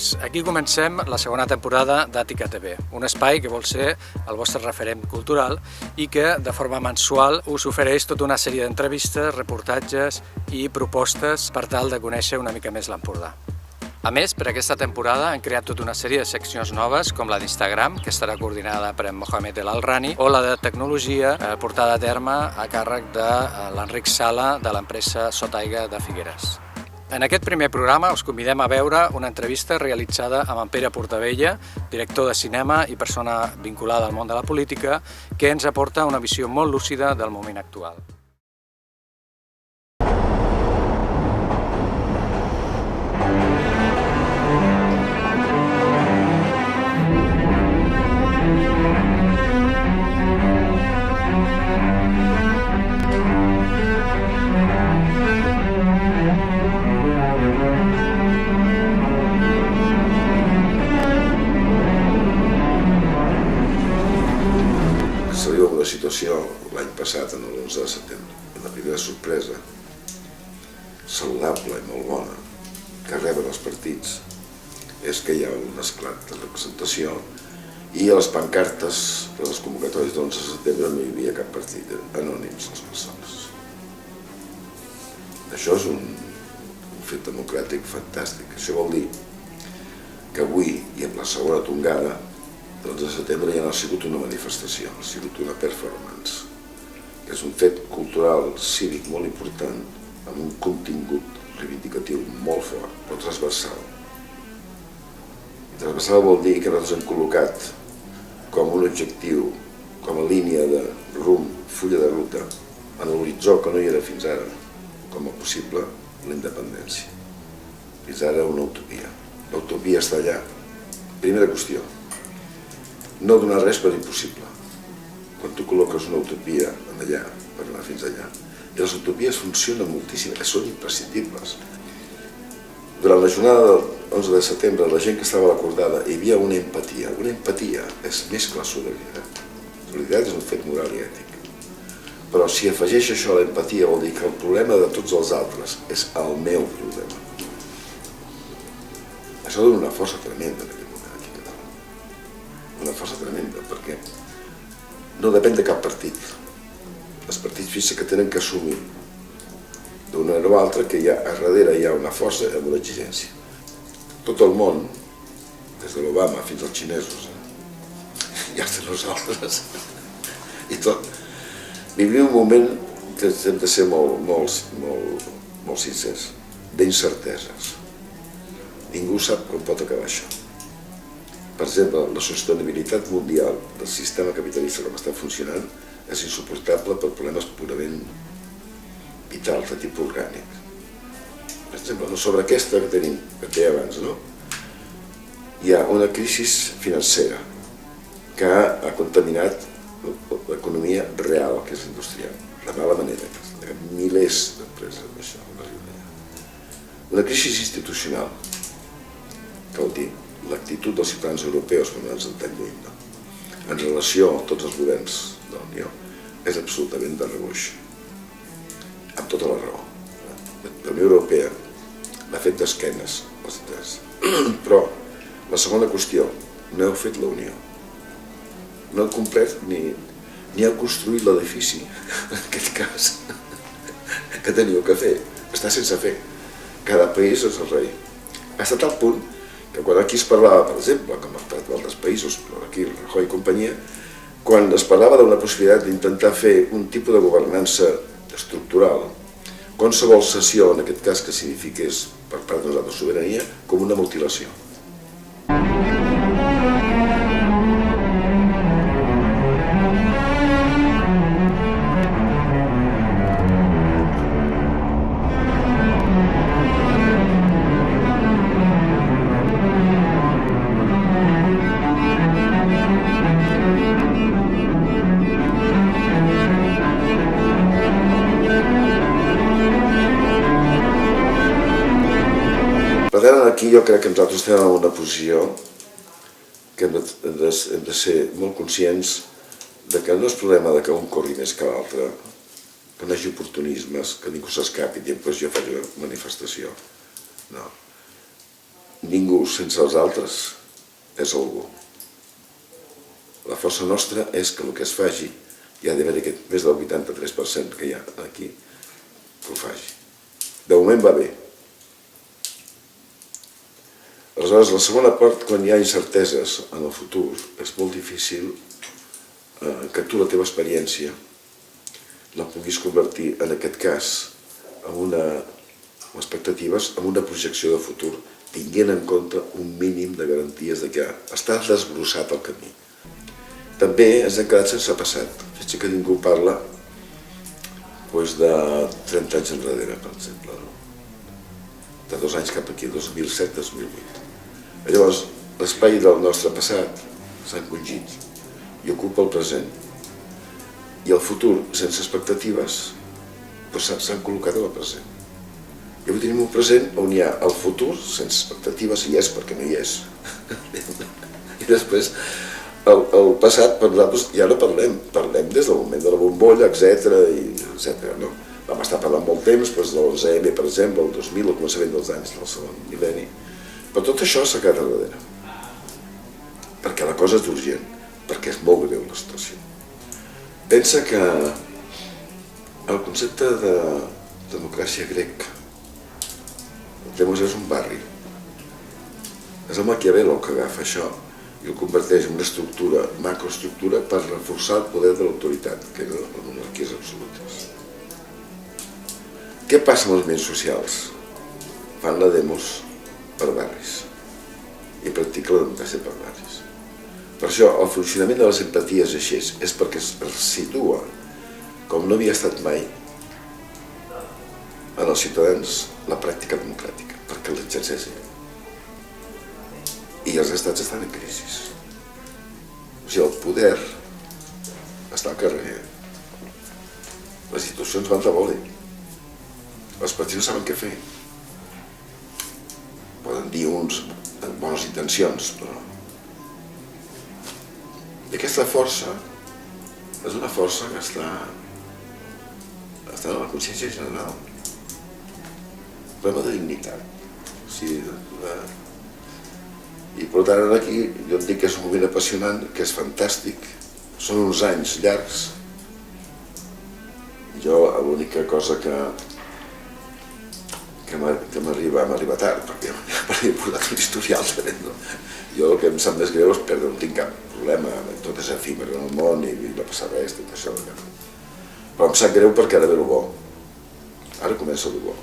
amics, aquí comencem la segona temporada d'Àtica TV, un espai que vol ser el vostre referent cultural i que de forma mensual us ofereix tota una sèrie d'entrevistes, reportatges i propostes per tal de conèixer una mica més l'Empordà. A més, per aquesta temporada han creat tota una sèrie de seccions noves, com la d'Instagram, que estarà coordinada per en Mohamed El Alrani, o la de tecnologia, portada a terme a càrrec de l'Enric Sala, de l'empresa Sotaigua de Figueres. En aquest primer programa us convidem a veure una entrevista realitzada amb en Pere Portabella, director de cinema i persona vinculada al món de la política, que ens aporta una visió molt lúcida del moment actual. Una situació l'any passat, en l'11 de setembre, una primera sorpresa saludable i molt bona que reben els partits és que hi ha un esclat de representació i a les pancartes de les convocatòries de l'11 de setembre no hi havia cap partit, anònims les persones. Això és un fet democràtic fantàstic. Això vol dir que avui i amb la segona tongada l'11 de setembre ja no ha sigut una manifestació, ha sigut una performance, que és un fet cultural, cívic molt important, amb un contingut reivindicatiu molt fort, però transversal. Transversal vol dir que nosaltres hem col·locat com un objectiu, com a línia de rumb, fulla de ruta, en l'horitzó que no hi era fins ara, com a possible, la independència. Fins ara una utopia. L'utopia està allà. Primera qüestió. No donar res per impossible. Quan tu col·loques una utopia allà, per anar fins allà, i les utopies funcionen moltíssim, són imprescindibles. Durant la jornada del 11 de setembre, la gent que estava a l'acordada, hi havia una empatia. Una empatia és més que la solidaritat. La solidaritat és un fet moral i ètic. Però si afegeix això a l'empatia, vol dir que el problema de tots els altres és el meu problema. Això dona una força tremenda en aquest moment. Una força tremenda, perquè no depèn de cap partit. Els partits fixen que tenen que assumir d'una manera o altra que a darrere hi ha una força amb una exigència. Tot el món, des de l'Obama fins als xinesos, i fins a nosaltres, i tot, vivim un moment que hem de ser molt sincers, d'incerteses. Ningú sap com pot acabar això. Per exemple, la sostenibilitat mundial del sistema capitalista com està funcionant és insuportable per problemes purament vitals de tipus orgànic. Per exemple, sobre aquesta que tenim, que té abans, hi ha una crisi financera que ha contaminat l'economia real, que és industrial, de mala manera, que hi ha milers d'empreses d'això. Una crisi institucional, que vol dir l'actitud dels ciutadans europeus, quan ens en tan lluny, en relació a tots els governs de la Unió, és absolutament de rebuix. Amb tota la raó. La Unió Europea l'ha fet d'esquenes, als interessos. Però la segona qüestió, no heu fet la Unió. No heu complert ni heu construït l'edifici, en aquest cas, que teniu que fer. Està sense fer. Cada país és el rei. Ha estat al punt que quan aquí es parlava, per exemple, com ha estat d'altres països, però aquí el Rajoy i companyia, quan es parlava d'una possibilitat d'intentar fer un tipus de governança estructural, qualsevol cessió, en aquest cas que signifiqués per part de nosaltres sobirania, com una mutilació. Per tant, aquí jo crec que nosaltres estem en una posició que hem de ser molt conscients que no és problema que un corri més que l'altre, que no hi hagi oportunismes, que ningú s'escapi dient que jo faig una manifestació. No. ningú sense els altres és algú. La força nostra és que el que es faci, hi ha d'haver aquest més del 83% que hi ha aquí, que ho faci. De moment va bé. Aleshores, la segona part, quan hi ha incerteses en el futur, és molt difícil que tu la teva experiència la puguis convertir, en aquest cas, amb expectatives, en una projecció de futur, tinguent en compte un mínim de garanties de que està desbrossat el camí. També ens hem quedat sense passat. Fixa que ningú parla de 30 anys enrere, per exemple, de 2 anys cap aquí, 2007-2008. Llavors, l'espai del nostre passat s'ha encongit i ocupa el present. I el futur, sense expectatives, s'han col·locat en el present. I avui tenim un present on hi ha el futur, sense expectatives, hi és perquè no hi és. I després, el passat, per nosaltres, ja no parlem des del moment de la bombolla, etc. Vam estar parlant molt temps de l'11M, per exemple, el 2000, el començament dels anys del segon mil·lenni. Però tot això s'ha quedat a darrere. Perquè la cosa és urgent, perquè és molt greu la situació. Pensa que el concepte de democràcia grec, Demos és un barri. És el Maquiavel el que agafa això i ho converteix en una estructura, macroestructura, per reforçar el poder de l'autoritat, que eren les monarquies absolutes. Què passa amb els moviments socials? Fan la demos per barris i practiquen la democràcia per barris. Per això, el funcionament de les empaties així és perquè es situa, com no havia estat mai, en els ciutadans la pràctica democràtica, perquè l'exerceixen. I els estats estan en crisi. O sigui, el poder està al carrer. Les institucions van de voli. Els partits no saben què fer. Poden dir uns amb bones intencions, però... I aquesta força és una força que està en la consciència general. Un problema de dignitat. I per tant, aquí jo et dic que és un moment apassionant, que és fantàstic. Són uns anys llargs. Jo l'única cosa que m'arriba tard, perquè m'he posat un historial tremendo. Jo el que em sap més greu és perdre, no tinc cap problema, tot és efímer en el món i no passa res, tot això. Però em sap greu perquè ara ve el bo. Ara comença el bo.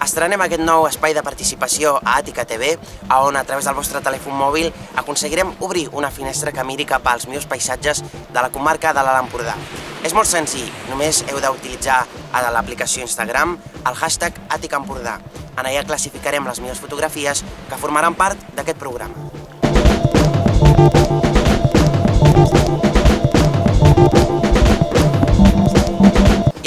Estrenem aquest nou espai de participació a Àtica TV, on a través del vostre telèfon mòbil aconseguirem obrir una finestra que miri cap als millors paisatges de la comarca de l'Alt Empordà. És molt senzill, només heu d'utilitzar a l'aplicació Instagram el hashtag @AticaEmpordà. En allà classificarem les millors fotografies que formaran part d'aquest programa.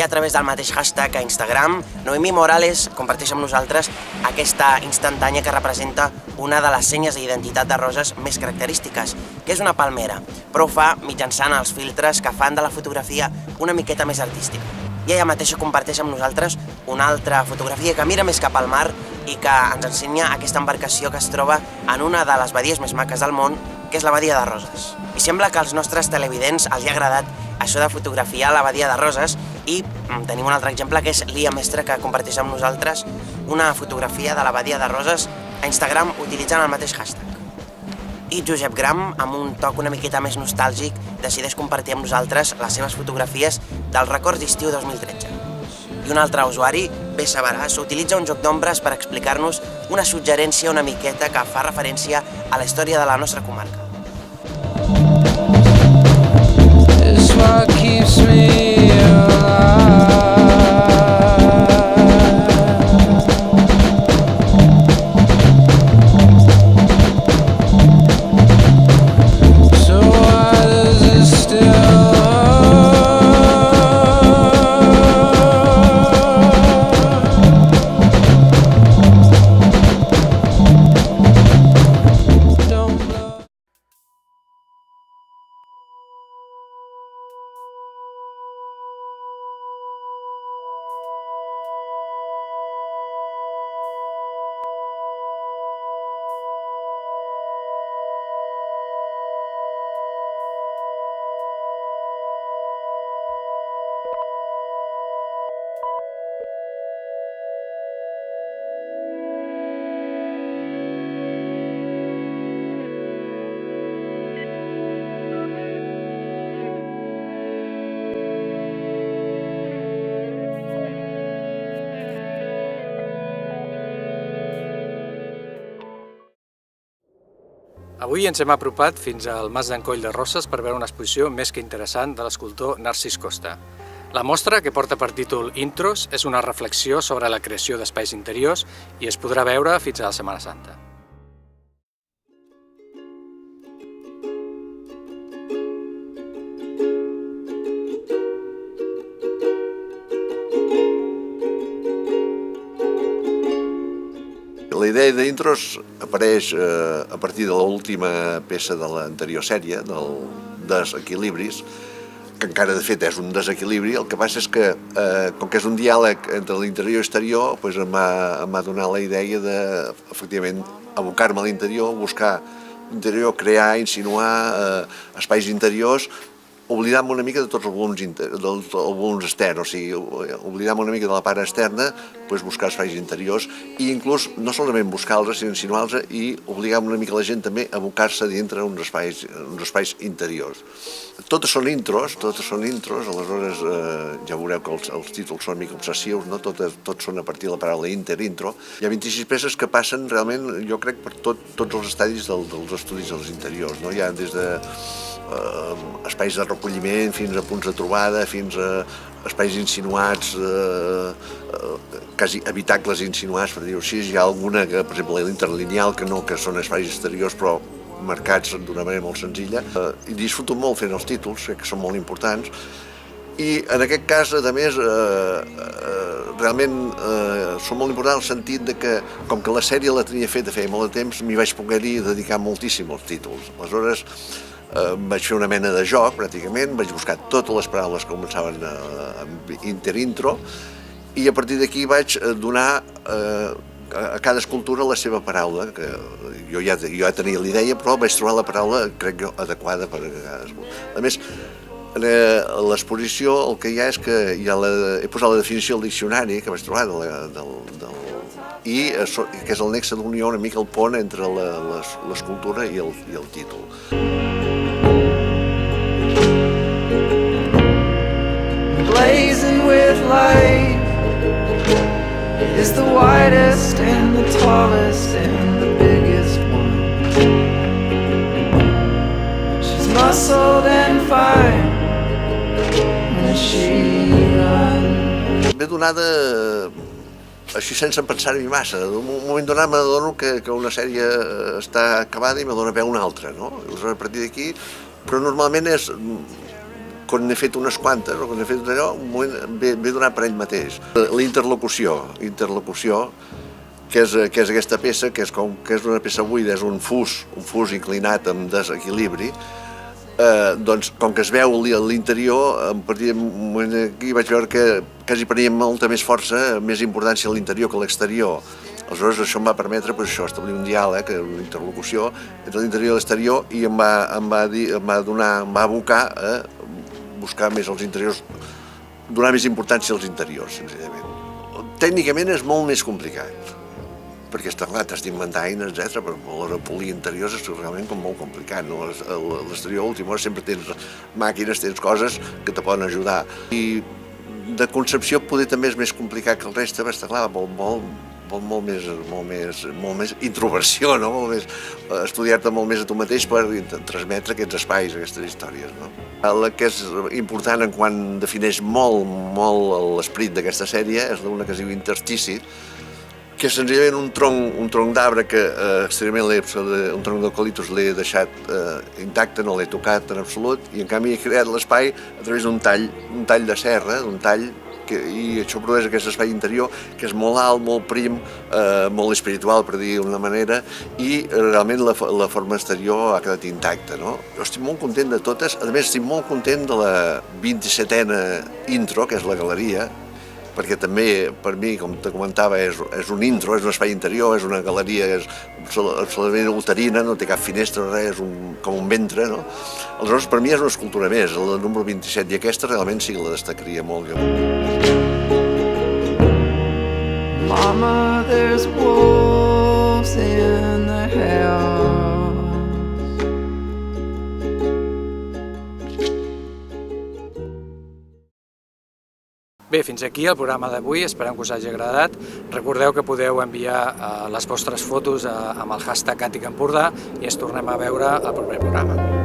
I a través del mateix hashtag a Instagram, Noemí Morales comparteix amb nosaltres aquesta instantània que representa una de les senyes d'identitat de Roses més característiques, que és una palmera, però ho fa mitjançant els filtres que fan de la fotografia una miqueta més artística. I ella mateixa comparteix amb nosaltres una altra fotografia que mira més cap al mar i que ens ensenya aquesta embarcació que es troba en una de les badies més maques del món, que és la badia de Roses. I sembla que als nostres televidents els ha agradat això de fotografiar la badia de Roses i tenim un altre exemple que és l'Ia Mestre, que comparteix amb nosaltres una fotografia de la badia de Roses a Instagram utilitzant el mateix hashtag. I Josep Gram, amb un toc una miqueta més nostàlgic, decideix compartir amb nosaltres les seves fotografies dels records d'estiu 2013. I un altre usuari, B. Sabaràs, utilitza un joc d'ombres per explicar-nos una suggerència una miqueta que fa referència a la història de la nostra comarca. It's what keeps me alive. So why does it still don't blow? Avui ens hem apropat fins al Mas d'en Coll de Roses per veure una exposició més que interessant de l'escultor Narcís Costa. La mostra, que porta per títol Intros, és una reflexió sobre la creació d'espais interiors i es podrà veure fins a la Setmana Santa. La idea d'Intros apareix a partir de l'última peça de l'anterior sèrie, del Desequilibris, que encara de fet és un desequilibri. El que passa és que, com que és un diàleg entre l'interior i l'exterior, doncs em va donar la idea de, efectivament, abocar-me a l'interior, buscar l'interior, crear, insinuar espais interiors oblidant-me una mica de tots els volums externs, o sigui, oblidant-me una mica de la part externa, buscar espais interiors i inclús no solament buscar-los, sinó insinuar-los i obligar una mica la gent també a abocar-se dintre uns espais interiors. Totes són intros, aleshores ja veureu que els títols són una mica obsessius, no? Tots són a partir de la paraula intro. Hi ha 26 peces que passen realment, jo crec, per tots els estadis dels estudis dels interiors, no? Hi ha des de espais de recolliment fins a punts de trobada, fins a espais insinuats, quasi habitacles insinuats, per dir-ho així. Hi ha alguna que, per exemple, l'interlineal, que són espais exteriors, però marcats d'una manera molt senzilla. I disfruto molt fent els títols, crec que són molt importants. I en aquest cas, a més, realment són molt importants en el sentit que, com que la sèrie la tenia feta feia molt de temps, m'hi vaig poder-hi dedicar moltíssim als títols. Aleshores, vaig fer una mena de joc, pràcticament, vaig buscar totes les paraules que començaven amb inter-intro i a partir d'aquí vaig donar a cada escultura la seva paraula, que jo ja tenia la idea, però vaig trobar la paraula, crec jo, adequada per a cadascú. A més, a l'exposició el que hi ha és que he posat la definició al diccionari que vaig trobar i que és el nexe d'unió, una mica el pont entre l'escultura i el títol. Blazing with light is the widest and the tallest and the biggest one. She's muscled and fine when she runs. M'he donada així sense pensar-hi massa. En un moment donat m'adono que una sèrie està acabada i m'adona peu una altra, no? A partir d'aquí, però normalment és quan n'he fet unes quantes, o quan n'he fet allò, un moment m'he donat per ell mateix. La interlocució, que és aquesta peça, que és una peça buida, és un fus inclinat amb desequilibri, doncs com que es veu l'interior, a partir del moment aquí vaig veure que quasi prenia molta més força, més importància a l'interior que a l'exterior. Aleshores això em va permetre establir un diàleg, una interlocució entre l'interior i l'exterior i em va abocar a buscar més els interiors, donar més importància als interiors, senzillament. Tècnicament és molt més complicat, perquè està clar, t'has d'inventar eines, etc., però a l'hora de polir interiors és realment molt complicat. A l'exterior, a última hora, sempre tens màquines, tens coses que te poden ajudar. I de concepció poder també és més complicat que el reste, però està clar, molt més introversió, no? Estudiar-te molt més a tu mateix per transmetre aquests espais, aquestes històries, no? El que és important en quan defineix molt l'esperit d'aquesta sèrie és una que es diu interstici, que és senzillament un tronc d'arbre que exteriorment un tronc d'eucaliptus l'he deixat intacte, no l'he tocat en absolut, i en canvi he creat l'espai a través d'un tall de serra, i això produeix aquest espai interior que és molt alt, molt prim, molt espiritual, per dir d'una manera, i realment la forma exterior ha quedat intacta, no? Jo estic molt content de totes, a més estic molt content de la 27a intro, que és la galeria, perquè també, per mi, com te comentava, és un intro, és un espai interior, és una galeria absolutament uterina, no té cap finestra, res, és com un ventre, no? Aleshores, per mi és una escultura més, la número 27, i aquesta realment sí que la destacaria molt. Mama, there's wolves in the house. Bé, fins aquí el programa d'avui, esperem que us hagi agradat. Recordeu que podeu enviar les vostres fotos amb el hashtag Àtic Empordà i ens tornem a veure al proper programa.